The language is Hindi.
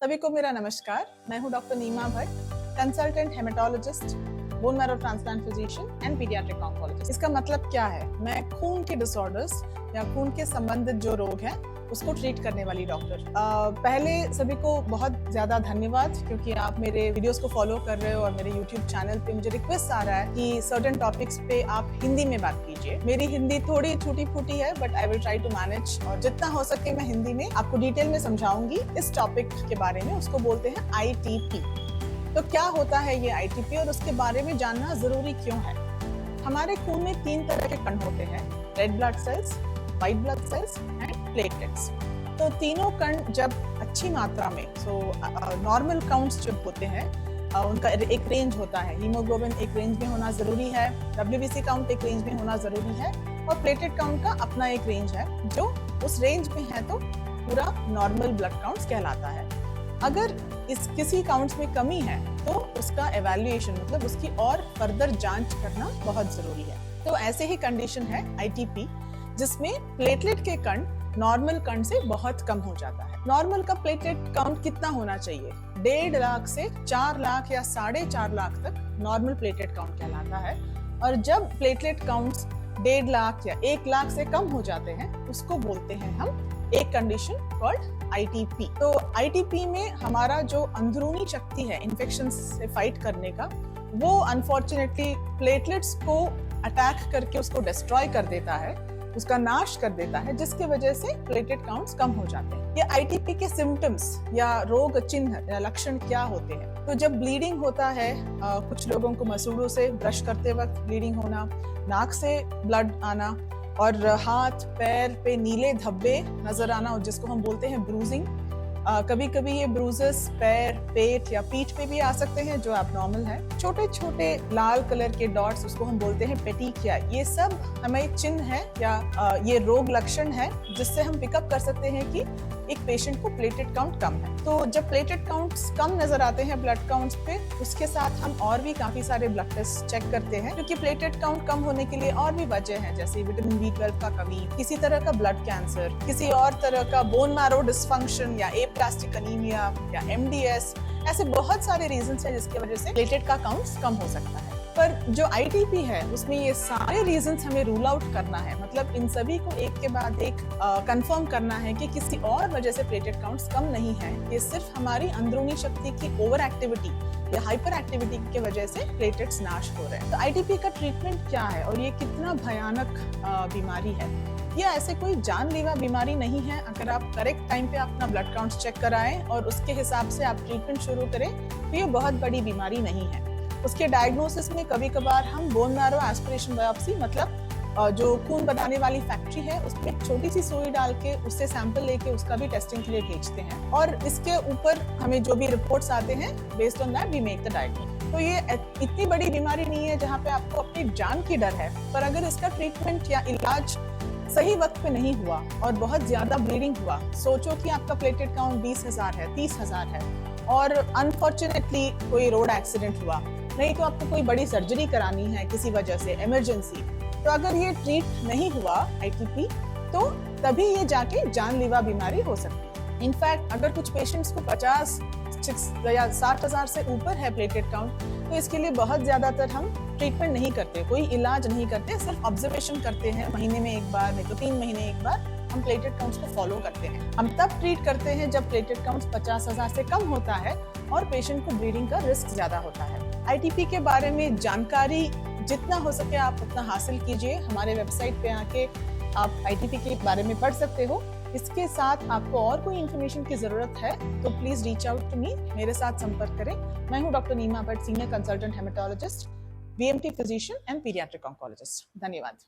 सभी को मेरा नमस्कार। मैं हूं doctor Neema Bhatt, consultant haematologist, bone marrow transplant physician and paediatric oncologist. इसका मतलब क्या है? मैं खून के डिसऑर्डर्स या खून के संबंधित जो रोग हैं उसको ट्रीट करने वाली डॉक्टर। पहले सभी को बहुत ज़्यादा धन्यवाद क्योंकि आप मेरे वीडियोस को फॉलो कर रहे हो और मेरे यूट्यूब चैनल पे मुझे रिक्वेस्ट आ रहा है कि सर्टेन टॉपिक्स पे आप हिंदी में बात कीजिए। मेरी हिंदी थोड़ी टूटी फूटी है but I will try to manage, और जितना हो सके मैं हिंदी में आपको डिटेल में समझाऊंगी इस टॉपिक के बारे में। उसको बोलते हैं ITP। तो क्या होता है ये ITP और उसके बारे में जानना जरूरी क्यों है? हमारे खून में 3 तरह के कण होते हैं, red blood cells, white blood cells and platelets. तो तीनों कण जब अच्छी मात्रा में, नॉर्मल काउंट्स जब होते हैं, उनका एक रेंज होता है। हीमोग्लोबिन एक रेंज में होना जरूरी है, WBC काउंट एक रेंज में होना जरूरी है, और प्लेटलेट काउंट का अपना एक रेंज है। जो उस रेंज में है तो पूरा नॉर्मल ब्लड काउंट्स कहलाता है। अगर किसी काउंट्स में कमी है तो उसका एवैल्यूएशन, मतलब उसकी और फर्दर जांच करना बहुत जरूरी है। तो ऐसे ही कंडीशन है ITP, जिसमें प्लेटलेट के कण नॉर्मल कण से बहुत कम हो जाता है। नॉर्मल का प्लेटलेट काउंट कितना होना चाहिए? 1.5 लाख से 4 लाख या 4.5 लाख तक नॉर्मल प्लेटलेट काउंट कहलाता है। और जब प्लेटलेट काउंट्स 1.5 लाख या 1 लाख से कम हो जाते हैं उसको बोलते हैं हम एक कंडीशन कॉल्ड ITP। तो ITP में हमारा जो अंदरूनी शक्ति है इन्फेक्शन से फाइट करने का, वो अनफॉर्चुनेटली प्लेटलेट्स को अटैक करके उसको डिस्ट्रॉय कर देता है, उसका नाश कर देता है, जिसकी वजह से प्लेटलेट काउंट्स कम हो जाते हैं। ये ITP के सिम्टम्स या रोग चिन्ह या लक्षण क्या होते हैं? तो जब ब्लीडिंग होता है, कुछ लोगों को मसूड़ों से ब्रश करते वक्त ब्लीडिंग होना, नाक से ब्लड आना, और हाथ पैर पे नीले धब्बे नजर आना, जिसको हम बोलते हैं ब्रूजिंग। कभी कभी ये ब्रूजेस पैर, पेट या पीठ पे भी आ सकते हैं जो एब्नॉर्मल है। छोटे छोटे लाल कलर के डॉट्स, उसको हम बोलते हैं पेटिकिया। ये सब हमें चिन्ह है या ये रोग लक्षण है जिससे हम पिकअप कर सकते हैं कि एक पेशेंट को प्लेटलेट काउंट कम है। तो जब प्लेटलेट काउंट्स कम नजर आते हैं ब्लड काउंट्स पे, उसके साथ हम और भी काफी सारे ब्लड टेस्ट चेक करते हैं, क्योंकि प्लेटलेट काउंट कम होने के लिए और भी वजह है, जैसे विटामिन B12 का कमी, किसी तरह का ब्लड कैंसर, किसी और तरह का बोन मैरो डिसफंक्शन या एप्लास्टिक अनीमिया या MDS। ऐसे बहुत सारे रीजंस हैं जिसकी वजह से प्लेटलेट का काउंट कम हो सकता है। पर जो ITP है उसमें ये सारे रीजंस हमें रूल आउट करना है, मतलब इन सभी को एक के बाद एक कंफर्म करना है कि किसी और वजह से प्लेटलेट काउंट्स कम नहीं है। ये सिर्फ हमारी अंदरूनी शक्ति की ओवर एक्टिविटी या हाइपर एक्टिविटी की वजह से प्लेटलेट्स नाश हो रहे हैं। तो ITP का ट्रीटमेंट क्या है और ये कितना भयानक बीमारी है? ये ऐसे कोई जानलेवा बीमारी नहीं है। अगर आप करेक्ट टाइम पे अपना ब्लड काउंट चेक कराएं और उसके हिसाब से आप ट्रीटमेंट शुरू करें तो ये बहुत बड़ी बीमारी नहीं है। उसके डायग्नोसिस में कभी कभार हम बोन मैरो एस्पिरेशन बायोप्सी, मतलब जो खून बनाने वाली फैक्ट्री है, उसमें एक छोटी सी सुई डाल के उससे सैंपल लेके उसका भी टेस्टिंग के लिए भेजते हैं, और इसके ऊपर हमें जो भी रिपोर्ट्स आते हैं based on that we make the diagnosis. तो ये इतनी बड़ी बीमारी नहीं है जहाँ पे आपको अपनी जान की डर है, पर अगर इसका ट्रीटमेंट या इलाज सही वक्त पे नहीं हुआ और बहुत ज्यादा ब्लीडिंग हुआ, सोचो कि आपका प्लेटलेट काउंट 20,000 है, 30,000 है, और अनफॉर्चुनेटली कोई रोड एक्सीडेंट हुआ, नहीं तो आपको कोई बड़ी सर्जरी करानी है किसी वजह से, इमरजेंसी, तो अगर ये ट्रीट नहीं हुआ ITP, तो तभी ये जाके जानलेवा बीमारी हो सकती है। इनफैक्ट अगर कुछ पेशेंट्स को 50 या 60,000 से ऊपर है प्लेटलेट काउंट, तो इसके लिए बहुत ज्यादातर हम ट्रीटमेंट नहीं करते, कोई इलाज नहीं करते, सिर्फ ऑब्जर्वेशन करते हैं। महीने में एक बार, नहीं तो 3 महीने एक बार हम प्लेटलेट काउंट्स को फॉलो करते हैं। हम तब ट्रीट करते हैं जब प्लेटलेट काउंट्स 50,000 से कम होता है और पेशेंट को ब्लीडिंग का रिस्क ज्यादा होता है। ITP के बारे में जानकारी जितना हो सके आप उतना हासिल कीजिए। हमारे वेबसाइट पे आके आप ITP के बारे में पढ़ सकते हो। इसके साथ आपको और कोई इन्फॉर्मेशन की जरूरत है तो please reach out to me, मेरे साथ संपर्क करें। मैं हूँ doctor Neema Bhatt, senior consultant haematologist, BMT physician and paediatric oncologist. धन्यवाद।